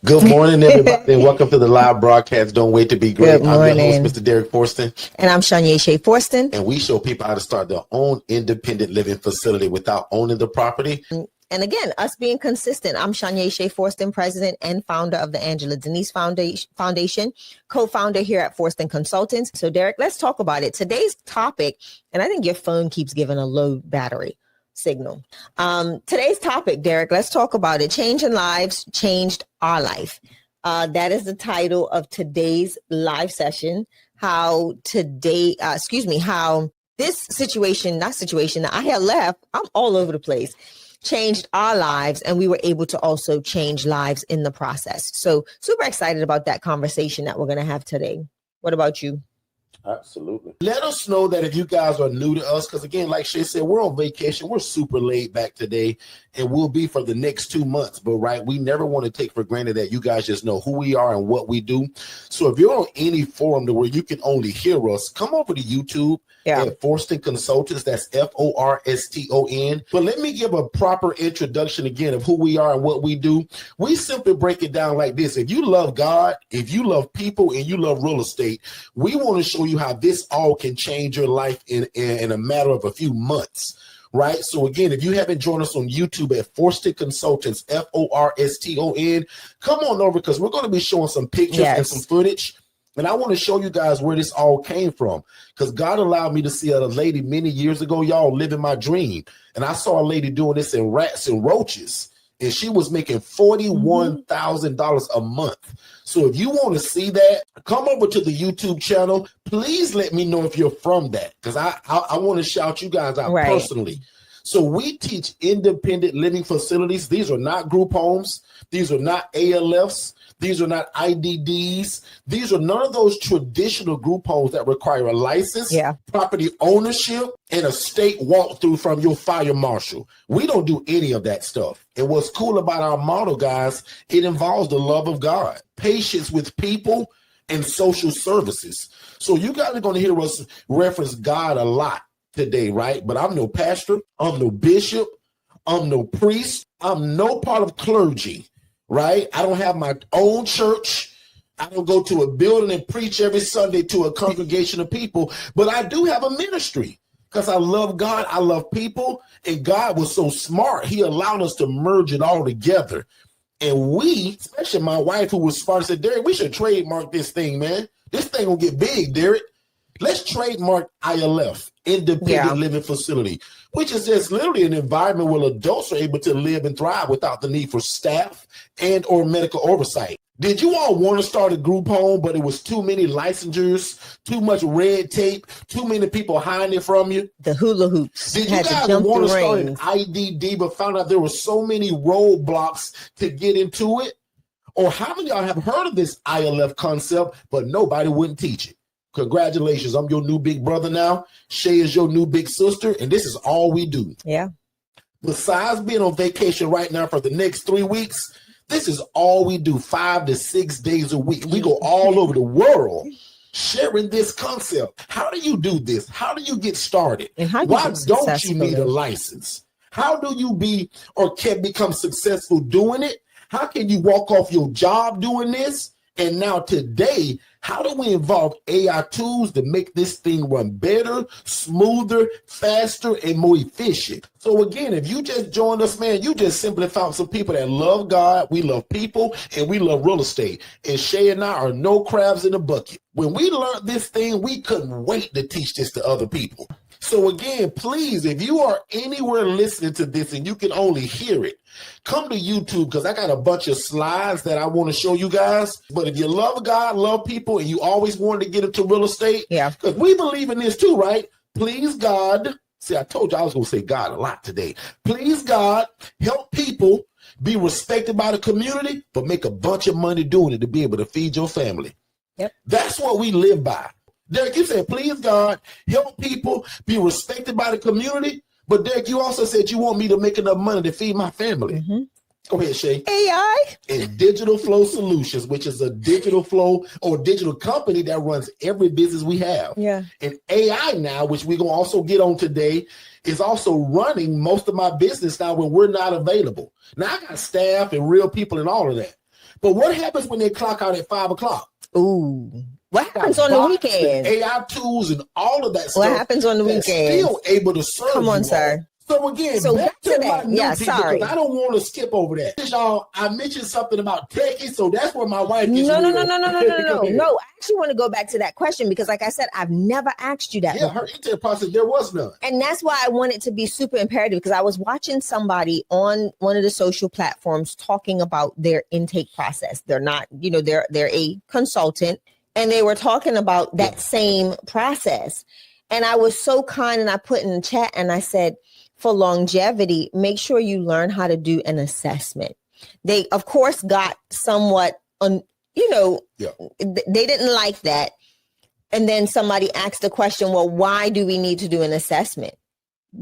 Good morning, everybody, and welcome to the live broadcast. Don't wait to be great. Good morning. I'm your host, Mr. Derrick Forston. And I'm Shay Forston. And we show people how to start their own independent living facility without owning the property. And again, us being consistent. I'm Shay Forston, president and founder of the Angela Denise Foundation, co-founder here at Forston Consultants. So, Derrick, let's talk about it. Today's topic, and I think your phone keeps giving a low battery signal. Today's topic, Derrick, let's talk about it. Changing lives changed our life. That is the title of today's live session. How this situation, the ILF, I'm all over the place, changed our lives, and we were able to also change lives in the process. So super excited about that conversation that we're going to have today. What about you? Absolutely. Let us know that if you guys are new to us, because again, like Shay said, we're on vacation. We're super laid back today, and we'll be for the next 2 months. But we never want to take for granted that you guys just know who we are and what we do. So if you're on any forum to where you can only hear us, come over to YouTube at Forston Consultants. That's Forston. But let me give a proper introduction again of who we are and what we do. We simply break it down like this. If you love God, if you love people, and you love real estate, we want to show you how this all can change your life in a matter of a few months, right? So again, if you haven't joined us on YouTube at Forston Consultants, Forston, come on over, because we're going to be showing some pictures and some footage. And I want to show you guys where this all came from, because God allowed me to see a lady many years ago, y'all, living my dream. And I saw a lady doing this in rats and roaches, and she was making $41,000 a month. So if you want to see that, come over to the YouTube channel. Please let me know if you're from that, because I want to shout you guys out personally. So we teach independent living facilities. These are not group homes. These are not ILFs. These are not IDDs. These are none of those traditional group homes that require a license, property ownership, and a state walkthrough from your fire marshal. We don't do any of that stuff. And what's cool about our model, guys, it involves the love of God, patience with people, and social services. So you guys are going to hear us reference God a lot today, right? But I'm no pastor. I'm no bishop. I'm no priest. I'm no part of clergy. Right? I don't have my own church. I don't go to a building and preach every Sunday to a congregation of people, but I do have a ministry because I love God. I love people, and God was so smart. He allowed us to merge it all together. And we, especially my wife, who was smart, said, Derrick, we should trademark this thing, man. This thing will get big, Derrick. Let's trademark ILF, Independent Living Facility, which is just literally an environment where adults are able to live and thrive without the need for staff and or medical oversight. Did you all want to start a group home, but it was too many licensures, too much red tape, too many people hiding it from you? The hula hoops. Did you guys want to start an IDD, but found out there were so many roadblocks to get into it? Or how many of y'all have heard of this ILF concept, but nobody wouldn't teach it? Congratulations, I'm your new big brother now. Shay is your new big sister, and this is all we do. Yeah. Besides being on vacation right now for the next 3 weeks, this is all we do, 5 to 6 days a week. We go all over the world sharing this concept. How do you do this? How do you get started? Why don't you need a license? How do you be or can become successful doing it? How can you walk off your job doing this? And now today, how do we involve AI tools to make this thing run better, smoother, faster, and more efficient? So again, if you just joined us, man, you just simply found some people that love God, we love people, and we love real estate. And Shay and I are no crabs in a bucket. When we learned this thing, we couldn't wait to teach this to other people. So again, please, if you are anywhere listening to this and you can only hear it, come to YouTube, because I got a bunch of slides that I want to show you guys. But if you love God, love people, and you always wanted to get into real estate, because we believe in this too, right? Please God. See, I told you I was going to say God a lot today. Please God, help people, be respected by the community, but make a bunch of money doing it to be able to feed your family. That's what we live by. Derrick, you said, please God, help people, be respected by the community. But Derrick, you also said you want me to make enough money to feed my family. Go ahead, Shay. AI? And Digital Flow Solutions, which is a digital flow or digital company that runs every business we have. And AI now, which we're going to also get on today, is also running most of my business now when we're not available. Now, I got staff and real people and all of that. But what happens when they clock out at 5 o'clock? Ooh. What happens on the weekend? AI tools and all of that stuff. What happens on the weekend? Still able to serve. Come on, you sir. All. So again, back to that. Yeah, sorry. I don't want to skip over that. Y'all, I mentioned something about techies, so that's where my wife gets No. I actually want to go back to that question because, like I said, I've never asked you that. Yeah, her intake process, there was none. And that's why I want it to be super imperative because I was watching somebody on one of the social platforms talking about their intake process. They're not, they're a consultant, and they were talking about that same process. And I was so kind, and I put in the chat and I said, for longevity, make sure you learn how to do an assessment. They, of course, got somewhat, they didn't like that. And then somebody asked the question, well, why do we need to do an assessment?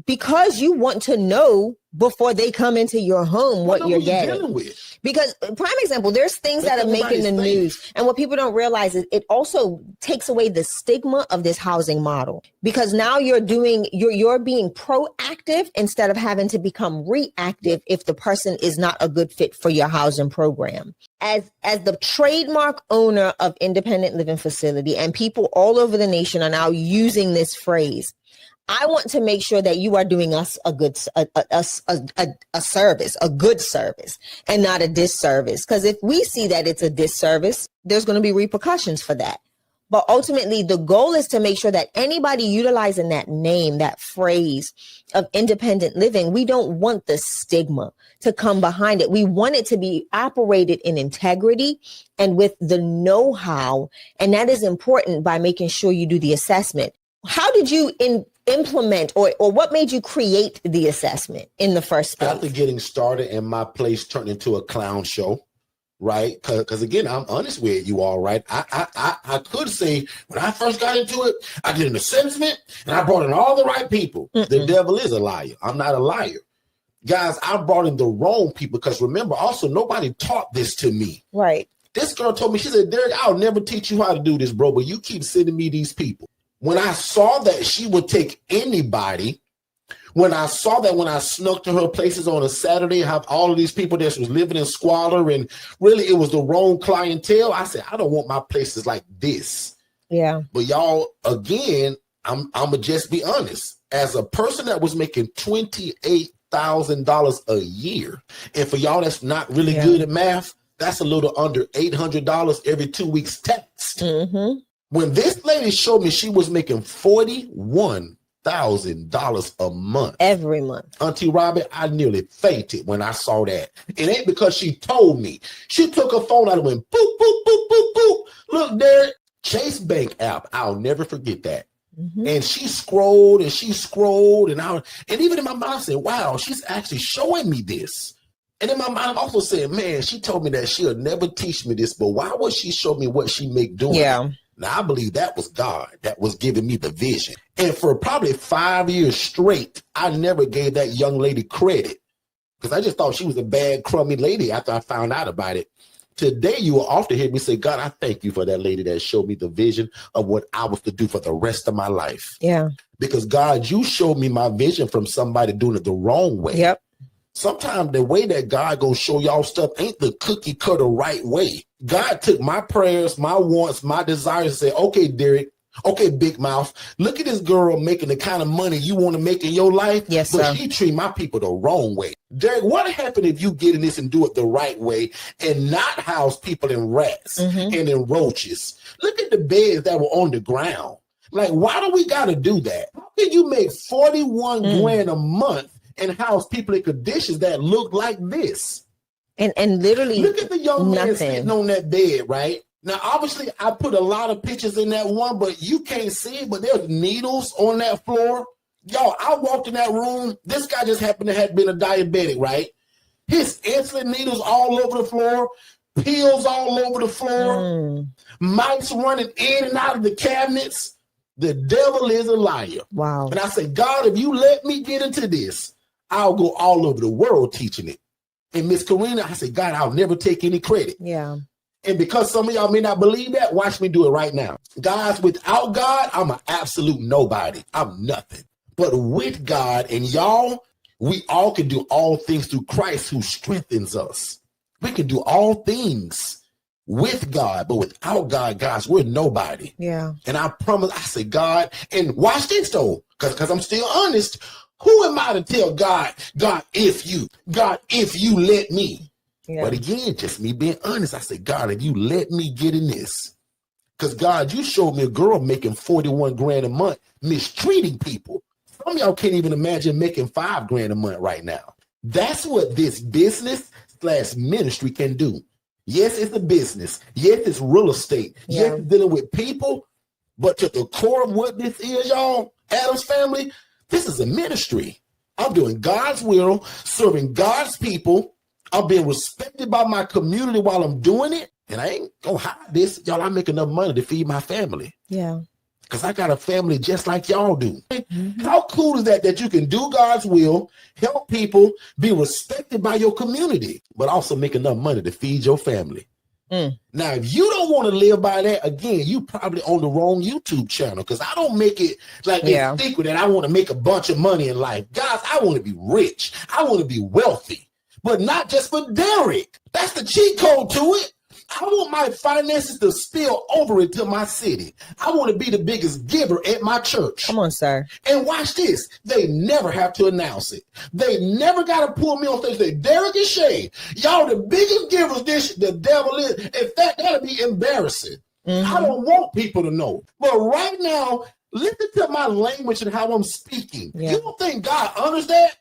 Because you want to know before they come into your home what you're getting. Because prime example, there's things that are making the news. And what people don't realize is it also takes away the stigma of this housing model. Because now you're being proactive instead of having to become reactive if the person is not a good fit for your housing program. As the trademark owner of independent living facility, and people all over the nation are now using this phrase, I want to make sure that you are doing us a good service, and not a disservice. Because if we see that it's a disservice, there's going to be repercussions for that. But ultimately, the goal is to make sure that anybody utilizing that name, that phrase of independent living, we don't want the stigma to come behind it. We want it to be operated in integrity and with the know-how. And that is important by making sure you do the assessment. How did you implement or what made you create the assessment in the first place? After getting started and my place turned into a clown show, right? Because again, I'm honest with you all, right? I could say when I first got into it, I did an assessment and I brought in all the right people. The devil is a liar. I'm not a liar. Guys, I brought in the wrong people because remember, also, nobody taught this to me. Right. This girl told me, she said, Derrick, I'll never teach you how to do this, bro, but you keep sending me these people. When I saw that she would take anybody, when I saw that when I snuck to her places on a Saturday, have all of these people that was living in squalor and really it was the wrong clientele, I said, I don't want my places like this. Yeah. But y'all, again, I'm going to just be honest. As a person that was making $28,000 a year, and for y'all that's not really good at math, that's a little under $800 every 2 weeks taxed. Mm-hmm. When this lady showed me she was making $41,000 a month. Every month. Auntie Robbie, I nearly fainted when I saw that. It ain't because she told me. She took her phone out and went boop, boop, boop, boop, boop. Look, Derrick, Chase Bank app. I'll never forget that. Mm-hmm. And she scrolled and and even in my mind I said, wow, she's actually showing me this. And in my mind I also said, man, she told me that she'll never teach me this, but why would she show me what she make doing? Yeah. Now, I believe that was God that was giving me the vision. And for probably 5 years straight, I never gave that young lady credit because I just thought she was a bad, crummy lady after I found out about it. Today, you will often hear me say, God, I thank you for that lady that showed me the vision of what I was to do for the rest of my life. Yeah. Because, God, you showed me my vision from somebody doing it the wrong way. Yep. Sometimes the way that God gonna show y'all stuff ain't the cookie cutter right way. God took my prayers, my wants, my desires and said, okay, Derrick, okay, big mouth, look at this girl making the kind of money you want to make in your life. Yes, but sir. She treat my people the wrong way. Derrick, what happened if you get in this and do it the right way and not house people in rats and in roaches? Look at the beds that were on the ground. Like, why do we got to do that? How can you make 41 grand a month and house people in conditions that look like this? And literally look at the young man sitting on that bed, right? Now, obviously, I put a lot of pictures in that one, but you can't see it, but there's needles on that floor. Y'all, I walked in that room. This guy just happened to have been a diabetic, right? His insulin needles all over the floor, pills all over the floor, mice running in and out of the cabinets. The devil is a liar. Wow. And I say, God, if you let me get into this, I'll go all over the world teaching it. And Miss Karina, I said, God, I'll never take any credit. Yeah. And because some of y'all may not believe that, watch me do it right now. Guys, without God, I'm an absolute nobody. I'm nothing. But with God and y'all, we all can do all things through Christ who strengthens us. We can do all things with God, but without God, guys, we're nobody. Yeah. And I promise, I say, God, and watch this though, because I'm still honest. Who am I to tell God, if you let me? Yeah. But again, just me being honest, I say, God, if you let me get in this, because God, you showed me a girl making 41 grand a month, mistreating people. Some of y'all can't even imagine making 5 grand a month right now. That's what this business/ministry can do. Yes, it's a business. Yes, it's real estate. Yeah. Yes, it's dealing with people. But to the core of what this is, y'all, Adams family, this is a ministry. I'm doing God's will, serving God's people. I'm being respected by my community while I'm doing it. And I ain't gonna hide this. Y'all, I make enough money to feed my family. Yeah. Because I got a family just like y'all do. Mm-hmm. How cool is that you can do God's will, help people, be respected by your community, but also make enough money to feed your family? Now, if you don't want to live by that, again, you probably on the wrong YouTube channel, because I don't make it like it's secret that I want to make a bunch of money in life. Guys, I want to be rich. I want to be wealthy, but not just for Derrick. That's the cheat code to it. I want my finances to spill over into my city. I want to be the biggest giver at my church. Come on, sir. And watch this. They never have to announce it. They never got to pull me on stage and say, Derrick and Shay, y'all the biggest givers the devil is. In fact, that'll be embarrassing. Mm-hmm. I don't want people to know. But right now, listen to my language and how I'm speaking. Yeah. You don't think God honors that?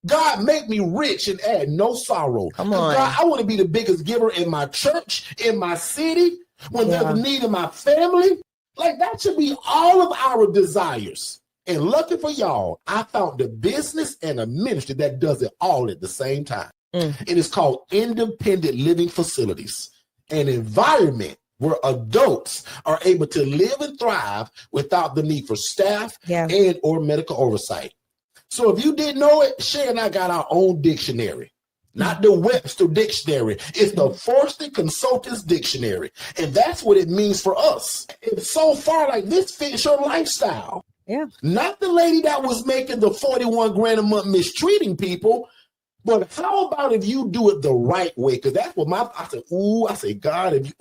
God, make me rich and add no sorrow. Come on. God, I want to be the biggest giver in my church, in my city, when there's a need in my family. Like, that should be all of our desires. And lucky for y'all, I found a business and a ministry that does it all at the same time. It is called Independent Living Facilities, an environment where adults are able to live and thrive without the need for staff and or medical oversight. So if you didn't know it, Shay and I got our own dictionary, not the Webster Dictionary. It's the Forston Consultants Dictionary. And that's what it means for us. And so far, like, this fits your lifestyle. Yeah. Not the lady that was making the 41 grand a month mistreating people. But how about if you do it the right way? Because that's what I say, God,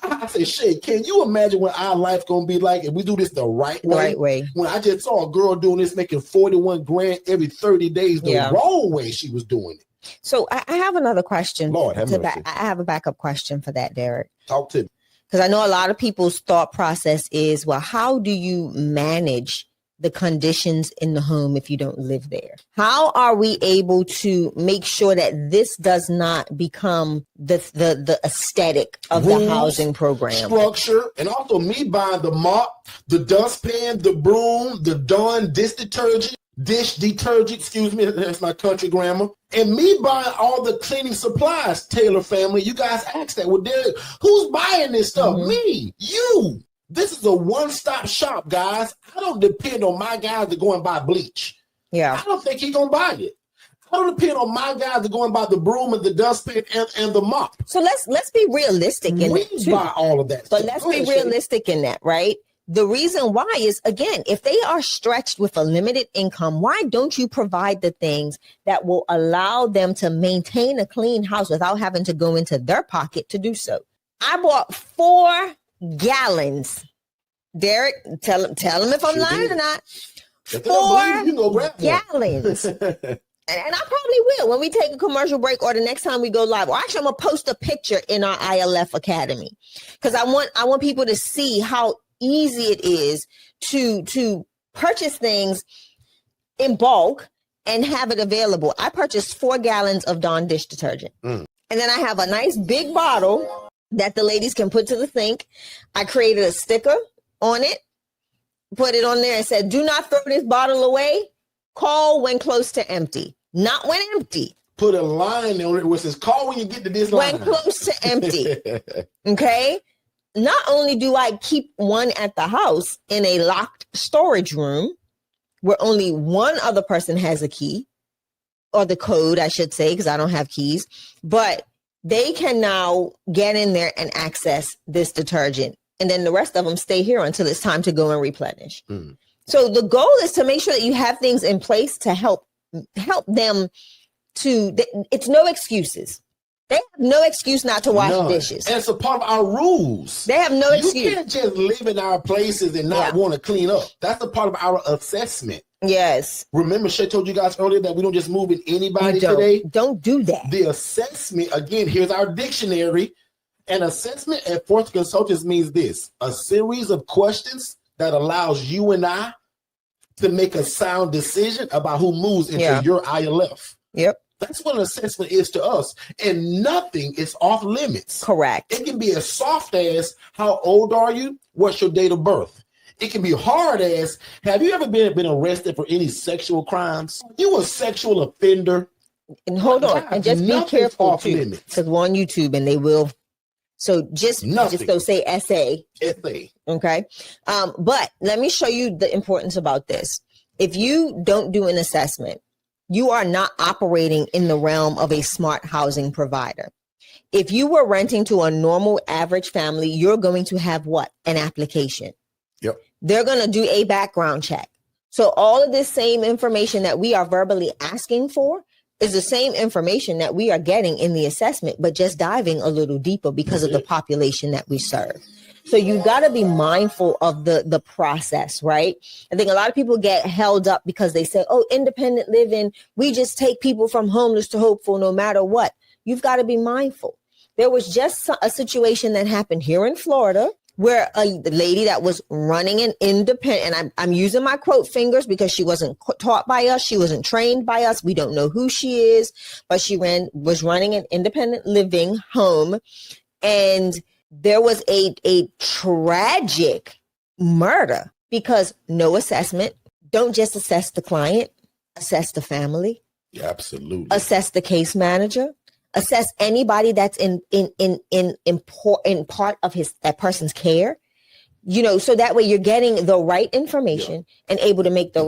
I say, Shay, can you imagine what our life going to be like if we do this the right way? Right way. When I just saw a girl doing this, making 41 grand every 30 days, the wrong way she was doing it. So I have another question. Lord, have mercy. I have a backup question for that, Derrick. Talk to me. Because I know a lot of people's thought process is, well, how do you manage the conditions in the home if you don't live there? How are we able to make sure that this does not become the aesthetic of rules, the housing program? Structure, and also me buying the mop, the dustpan, the broom, the Dawn dish detergent, excuse me, that's my country grammar, and me buying all the cleaning supplies. Taylor family, you guys asked that. Well, Derrick, who's buying this stuff? Me, you. This is a one-stop shop, guys. I don't depend on my guys to go and buy bleach. Yeah. I don't think he's going to buy it. I don't depend on my guys to go and buy the broom and the dustpan and the mop. So let's be realistic in that. We buy all of that. But let's be realistic in that, right? The reason why is, again, if they are stretched with a limited income, why don't you provide the things that will allow them to maintain a clean house without having to go into their pocket to do so? I bought 4 gallons. Derrick, tell him if I'm lying or not. 4 gallons. And I probably will when we take a commercial break or the next time we go live. Or actually, I'm gonna post a picture in our ILF Academy, because I want people to see how easy it is to purchase things in bulk and have it available. I purchased 4 gallons of Dawn dish detergent, and then I have a nice big bottle that the ladies can put to the sink. I created a sticker on it, put it on there and said, do not throw this bottle away. Call when close to empty, not when empty. Put a line on it where it says, call when you get to this line. When close to empty. Okay. Not only do I keep one at the house in a locked storage room where only one other person has a key, or the code, I should say, because I don't have keys, but they can now get in there and access this detergent. And then the rest of them stay here until it's time to go and replenish. So the goal is to make sure that you have things in place to help them to, it's no excuses. They have no excuse not to wash dishes. And it's a part of our rules. They have no excuse. You can't just live in our places and not want to clean up. That's a part of our assessment. Yes. Remember, Shay told you guys earlier that we don't just move in anybody today. Don't do that. The assessment, again, here's our dictionary. An assessment at Forston Consultants means this: a series of questions that allows you and I to make a sound decision about who moves into your ILF. Yep. That's what an assessment is to us. And nothing is off limits. Correct. It can be as soft as, how old are you? What's your date of birth? It can be hard as, have you ever been arrested for any sexual crimes? You a sexual offender? And hold on, and just be careful too, because we're on YouTube and they will. So just go say SA. SA. Okay. But let me show you the importance about this. If you don't do an assessment, you are not operating in the realm of a smart housing provider. If you were renting to a normal average family, you're going to have what? An application. Yep. They're going to do a background check. So all of this same information that we are verbally asking for is the same information that we are getting in the assessment, but just diving a little deeper because of the population that we serve. So you got to be mindful of the process, right? I think a lot of people get held up because they say, oh, independent living, we just take people from homeless to hopeful no matter what. You've got to be mindful. There was just a situation that happened here in Florida where a lady that was running an independent, and I'm using my quote fingers because she wasn't taught by us. She wasn't trained by us. We don't know who she is, but she was running an independent living home. And there was a tragic murder because no assessment. Don't just assess the client, assess the family. Yeah, absolutely. Assess the case manager. Assess anybody that's in part of that person's care, so that way you're getting the right information and able to make the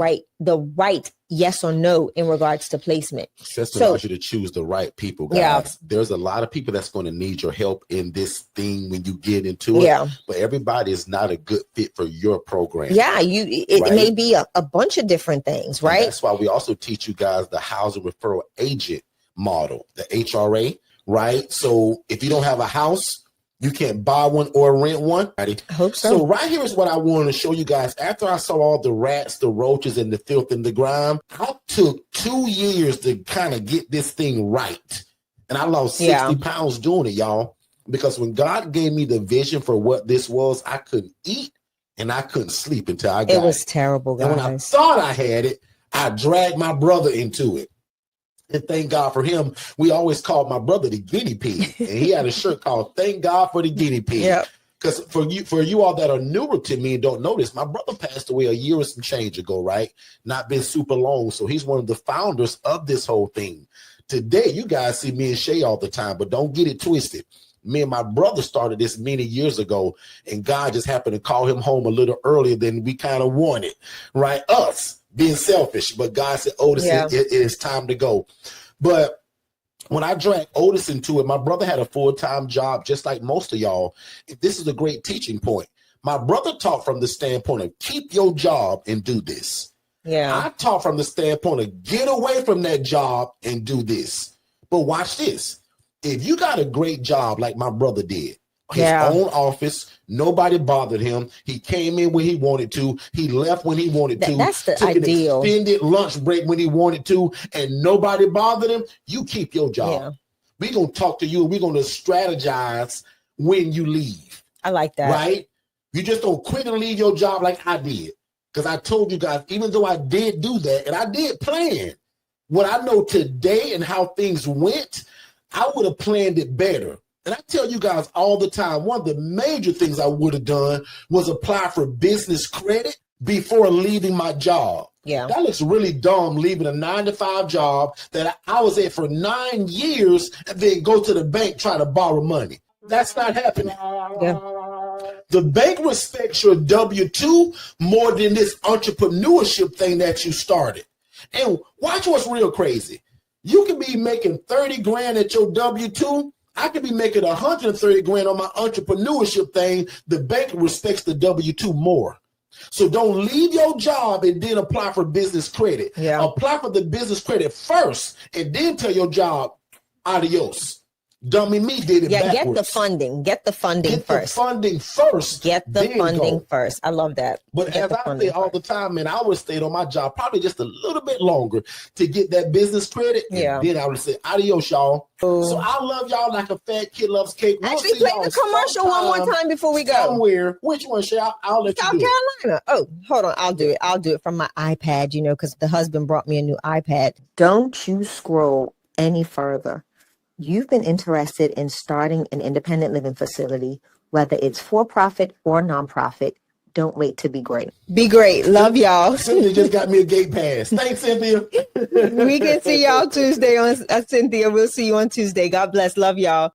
right yes or no in regards to placement. Just allows you to choose the right people, guys. Yeah. There's a lot of people that's going to need your help in this thing when you get into it. Yeah. But everybody is not a good fit for your program. Yeah, it may be a bunch of different things, right? And that's why we also teach you guys the housing referral agent model, the HRA, right? So if you don't have a house, you can't buy one or rent one. I hope so. So right here is what I want to show you guys. After I saw all the rats, the roaches, and the filth and the grime, I took 2 years to kind of get this thing right. And I lost 60 pounds doing it, y'all. Because when God gave me the vision for what this was, I couldn't eat and I couldn't sleep until I got it. It was terrible, guys. And when I thought I had it, I dragged my brother into it. And thank God for him. We always called my brother the guinea pig. And he had a shirt called Thank God for the Guinea Pig. Yep. Because for you all that are newer to me and don't know this, my brother passed away a year and some change ago, right? Not been super long. So he's one of the founders of this whole thing. Today, you guys see me and Shay all the time, but don't get it twisted. Me and my brother started this many years ago, and God just happened to call him home a little earlier than we kind of wanted, right? Us being selfish, but God said, Otis, it is time to go. But when I dragged Otis into it, my brother had a full-time job, just like most of y'all. This is a great teaching point. My brother taught from the standpoint of keep your job and do this. Yeah. I taught from the standpoint of get away from that job and do this. But watch this. If you got a great job like my brother did, his own office, nobody bothered him. He came in when he wanted to. He left when he wanted to. That's the ideal. An extended lunch break when he wanted to, and nobody bothered him. You keep your job. Yeah. We're going to talk to you. We're going to strategize when you leave. I like that. Right? You just don't quit and leave your job like I did. Because I told you guys, even though I did do that, and I did plan, what I know today and how things went, I would have planned it better. And I tell you guys all the time, one of the major things I would have done was apply for business credit before leaving my job. Yeah. That looks really dumb, leaving a 9-to-5 job that I was at for 9 years and then go to the bank trying to borrow money. That's not happening. Yeah. The bank respects your W-2 more than this entrepreneurship thing that you started. And watch what's real crazy. You can be making 30 grand at your W-2. I could be making 130 grand on my entrepreneurship thing. The bank respects the W-2 more. So don't leave your job and then apply for business credit. Yeah. Apply for the business credit first and then tell your job, adios. Dummy me did it backwards. Get the funding. Get the funding first. The funding first. Get the funding first. I love that. But as I say all the time, man, I would stay on my job probably just a little bit longer to get that business credit. Yeah. And then I would say, adios, y'all. So I love y'all like a fat kid loves cake. Actually, play the commercial one more time before we go. Somewhere. Which one, Shay? I'll let South you do Carolina. Oh, hold on. I'll do it. I'll do it from my iPad, because the husband brought me a new iPad. Don't you scroll any further. You've been interested in starting an independent living facility, whether it's for-profit or nonprofit. Don't wait to be great. Be great. Love y'all. Cynthia just got me a gate pass. Thanks, Cynthia. We can see y'all Tuesday on Cynthia. We'll see you on Tuesday. God bless. Love y'all.